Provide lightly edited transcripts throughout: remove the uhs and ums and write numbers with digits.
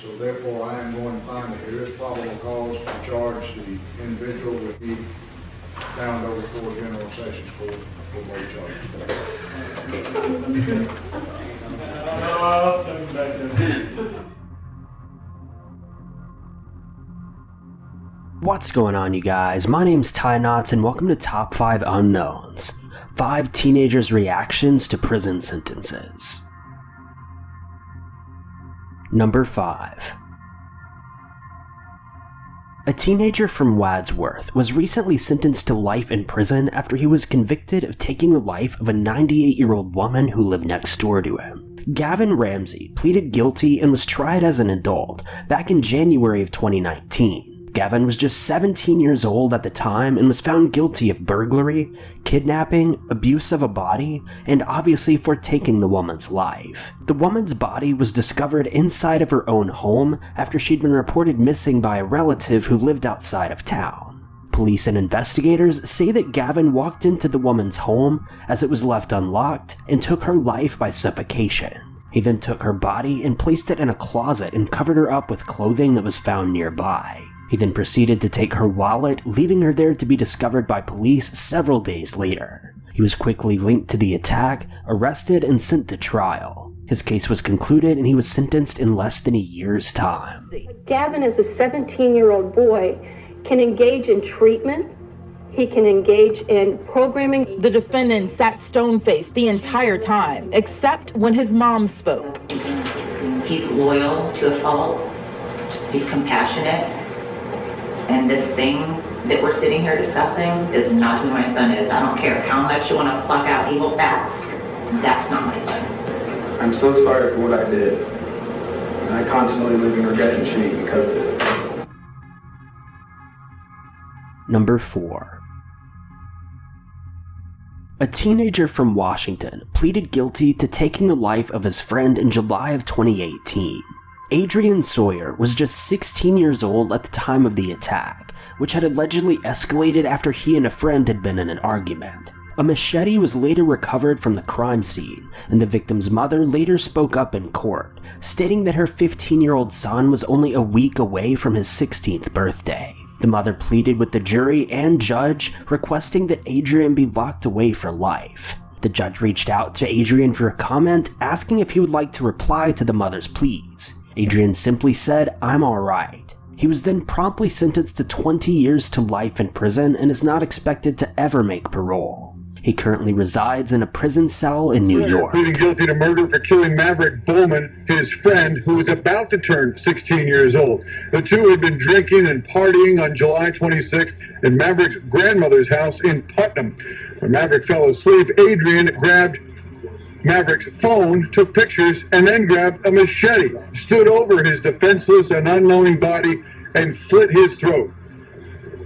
So therefore, I am going to find that there is probable cause to charge the individual with the Download 4 General Sessions Court for both charges. What's going on, you guys? My name's Ty Knotts, and welcome to Top 5 Unknowns. 5 teenagers' reactions to prison sentences. Number 5. A teenager from Wadsworth was recently sentenced to life in prison after he was convicted of taking the life of a 98-year-old woman who lived next door to him. Gavin Ramsay pleaded guilty and was tried as an adult back in January of 2019. Gavin was just 17 years old at the time and was found guilty of burglary, kidnapping, abuse of a body, and obviously for taking the woman's life. The woman's body was discovered inside of her own home after she'd been reported missing by a relative who lived outside of town. Police and investigators say that Gavin walked into the woman's home as it was left unlocked and took her life by suffocation. He then took her body and placed it in a closet and covered her up with clothing that was found nearby. He then proceeded to take her wallet, leaving her there to be discovered by police several days later. He was quickly linked to the attack, arrested, and sent to trial. His case was concluded and he was sentenced in less than a year's time. Gavin, as a 17-year-old boy, can engage in treatment. He can engage in programming. The defendant sat stone-faced the entire time, except when his mom spoke. He's loyal to a fault. He's compassionate. And this thing that we're sitting here discussing is not who my son is. I don't care how much you want to pluck out evil facts. That's not my son. I'm so sorry for what I did. And I constantly live in regret and shame because of it. Number 4. A teenager from Washington pleaded guilty to taking the life of his friend in July of 2018. Adrian Sawyer was just 16 years old at the time of the attack, which had allegedly escalated after he and a friend had been in an argument. A machete was later recovered from the crime scene, and the victim's mother later spoke up in court, stating that her 15-year-old son was only a week away from his 16th birthday. The mother pleaded with the jury and judge, requesting that Adrian be locked away for life. The judge reached out to Adrian for a comment, asking if he would like to reply to the mother's pleas. Adrian simply said, "I'm alright." He was then promptly sentenced to 20 years to life in prison and is not expected to ever make parole. He currently resides in a prison cell in New York. Pleading guilty to murder for killing Maverick Bowman, his friend, who was about to turn 16 years old. The two had been drinking and partying on July 26th at Maverick's grandmother's house in Putnam. When Maverick fell asleep, Adrian grabbed Maverick's phone, took pictures, and then grabbed a machete, stood over his defenseless and unknowing body, and slit his throat.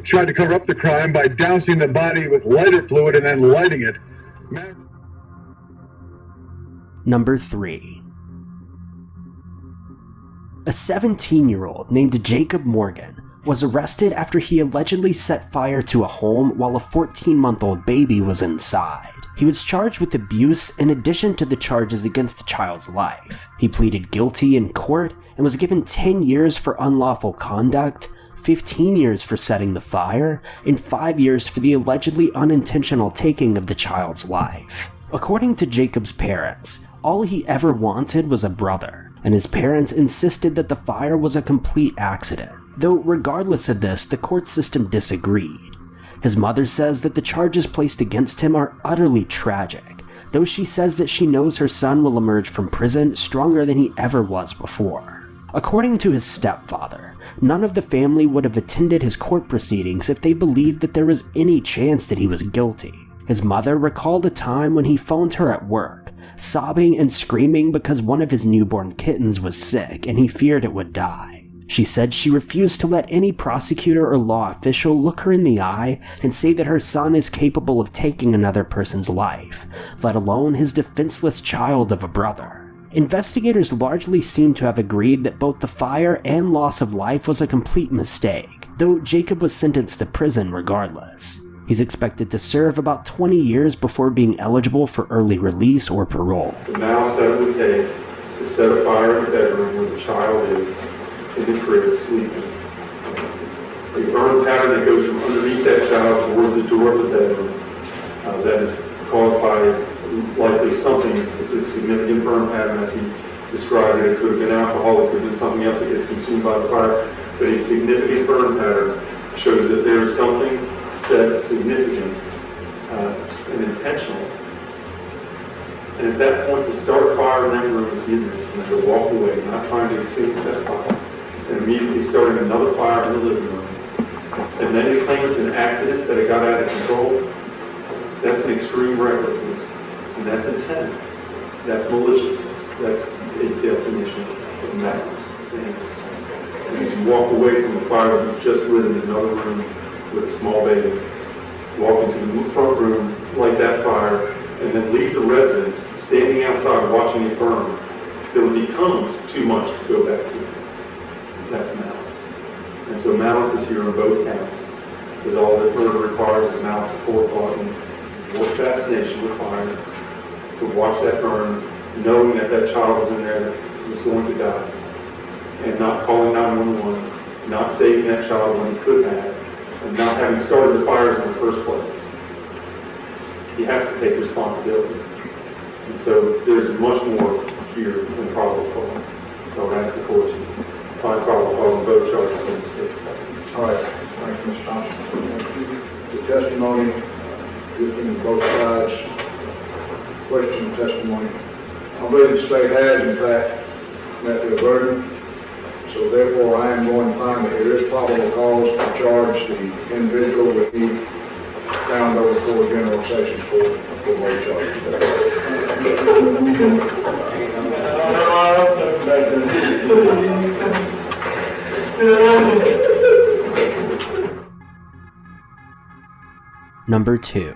Tried to cover up the crime by dousing the body with lighter fluid and then lighting it. Number 3. A 17-year-old named Jacob Morgan was arrested after he allegedly set fire to a home while a 14-month-old baby was inside. He was charged with abuse in addition to the charges against the child's life. He pleaded guilty in court and was given 10 years for unlawful conduct, 15 years for setting the fire, and 5 years for the allegedly unintentional taking of the child's life. According to Jacob's parents, all he ever wanted was a brother, and his parents insisted that the fire was a complete accident. Though regardless of this, the court system disagreed. His mother says that the charges placed against him are utterly tragic, though she says that she knows her son will emerge from prison stronger than he ever was before. According to his stepfather, none of the family would have attended his court proceedings if they believed that there was any chance that he was guilty. His mother recalled a time when he phoned her at work, sobbing and screaming because one of his newborn kittens was sick and he feared it would die. She said she refused to let any prosecutor or law official look her in the eye and say that her son is capable of taking another person's life, let alone his defenseless child of a brother. Investigators largely seem to have agreed that both the fire and loss of life was a complete mistake, though Jacob was sentenced to prison regardless. He's expected to serve about 20 years before being eligible for early release or parole. The now step we take is set a fire in the bedroom where the child is in the crib sleeping. A burn pattern that goes from underneath that child towards the door of the bedroom that is caused by likely something. It's a significant burn pattern as he described it. It could have been alcohol, it could have been something else that gets consumed by the fire, but a significant burn pattern shows that there is something significant and intentional. And at that point, to start fire in that room is needless, and to walk away, not trying to extinguish that fire, and immediately starting another fire in the living room. And then to claim it's an accident, that it got out of control, that's an extreme recklessness, and that's intent, that's maliciousness, that's a definition of malice. And he's walked away from the fire that just lit in another room with a small baby, walk into the front room, light that fire, and then leave the residence standing outside watching it burn till it becomes too much to go back to. That's malice. And so malice is here on both counts, because all that murder requires is malice of forethought and what fascination required to watch that burn, knowing that that child was in there that was going to die, and not calling 911, not saving that child when he could have, and not having started the fires in the first place. He has to take responsibility. And so there's much more here than probable cause. So I ask the court to find probable cause on both charges in this case. All right, thank you, Ms. Thompson. The testimony, given both sides, question testimony. I believe the state has, in fact, met their burden. So therefore, I am going to find that there is probable cause to charge the individual with the found over for General Sessions Court for late charges. Number 2.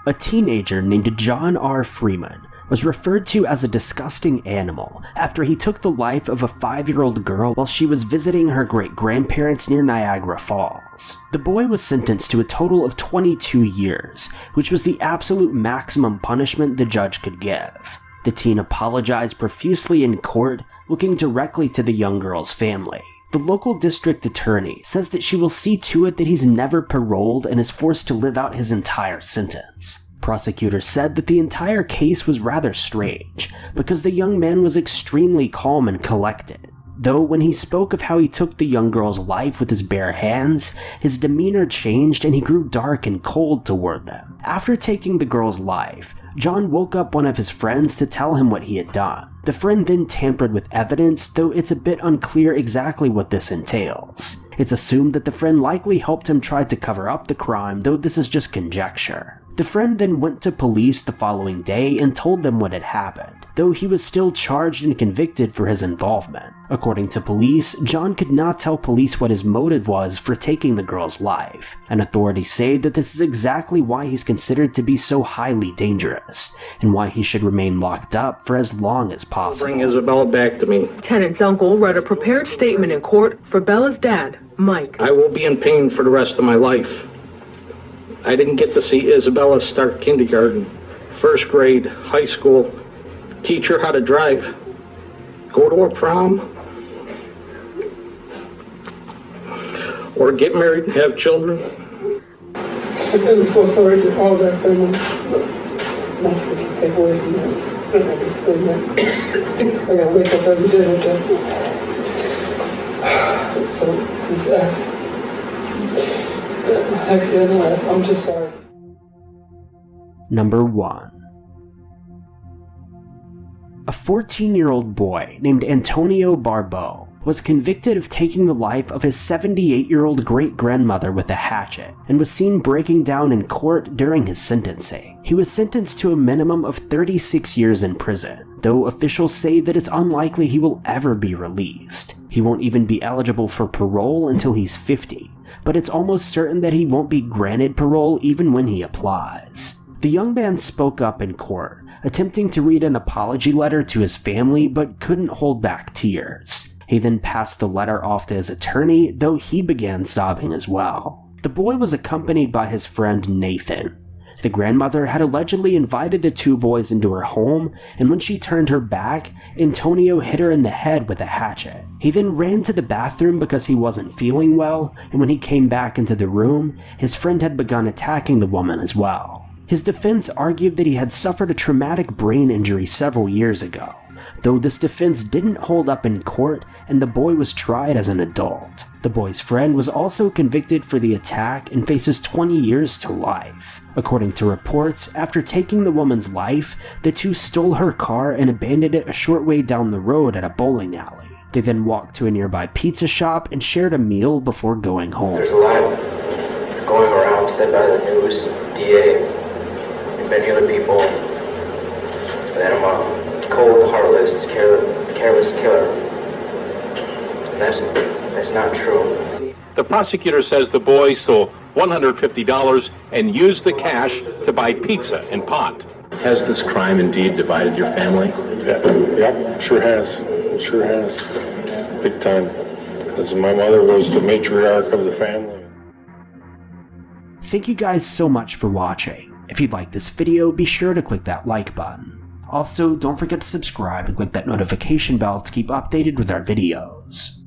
A teenager named John R. Freeman was referred to as a disgusting animal after he took the life of a 5-year-old girl while she was visiting her great-grandparents near Niagara Falls. The boy was sentenced to a total of 22 years, which was the absolute maximum punishment the judge could give. The teen apologized profusely in court, looking directly to the young girl's family. The local district attorney says that she will see to it that he's never paroled and is forced to live out his entire sentence. Prosecutors said that the entire case was rather strange, because the young man was extremely calm and collected. Though when he spoke of how he took the young girl's life with his bare hands, his demeanor changed and he grew dark and cold toward them. After taking the girl's life, John woke up one of his friends to tell him what he had done. The friend then tampered with evidence, though it's a bit unclear exactly what this entails. It's assumed that the friend likely helped him try to cover up the crime, though this is just conjecture. The friend then went to police the following day and told them what had happened, though he was still charged and convicted for his involvement. According to police, John could not tell police what his motive was for taking the girl's life, and authorities say that this is exactly why he's considered to be so highly dangerous, and why he should remain locked up for as long as possible. Bring Isabella back to me. Tenant's uncle read a prepared statement in court for Bella's dad, Mike. I will be in pain for the rest of my life. I didn't get to see Isabella start kindergarten, first grade, high school, teach her how to drive, go to a prom, or get married and have children. I'm so sorry for all that family. Nothing can take away from that. I can explain that. I gotta wake up every day with that. So, just ask. Actually, I don't ask. I'm just sorry. Number 1. A 14-year-old boy named Antonio Barbeau was convicted of taking the life of his 78-year-old great-grandmother with a hatchet, and was seen breaking down in court during his sentencing. He was sentenced to a minimum of 36 years in prison, though officials say that it's unlikely he will ever be released. He won't even be eligible for parole until he's 50, but it's almost certain that he won't be granted parole even when he applies. The young man spoke up in court, attempting to read an apology letter to his family, but couldn't hold back tears. He then passed the letter off to his attorney, though he began sobbing as well. The boy was accompanied by his friend Nathan. The grandmother had allegedly invited the two boys into her home, and when she turned her back, Antonio hit her in the head with a hatchet. He then ran to the bathroom because he wasn't feeling well, and when he came back into the room, his friend had begun attacking the woman as well. His defense argued that he had suffered a traumatic brain injury several years ago, though this defense didn't hold up in court and the boy was tried as an adult. The boy's friend was also convicted for the attack and faces 20 years to life. According to reports, after taking the woman's life, the two stole her car and abandoned it a short way down the road at a bowling alley. They then walked to a nearby pizza shop and shared a meal before going home. There's a lot going around said by the news, DA, and many other people that I'm a cold, heartless, careless killer. And that's not true. The prosecutor says the boy stole $150 and used the cash to buy pizza and pot. Has this crime indeed divided your family? Yeah, sure has. It sure has. Big time. As my mother was the matriarch of the family. Thank you guys so much for watching. If you'd like this video, be sure to click that like button. Also, don't forget to subscribe and click that notification bell to keep updated with our videos.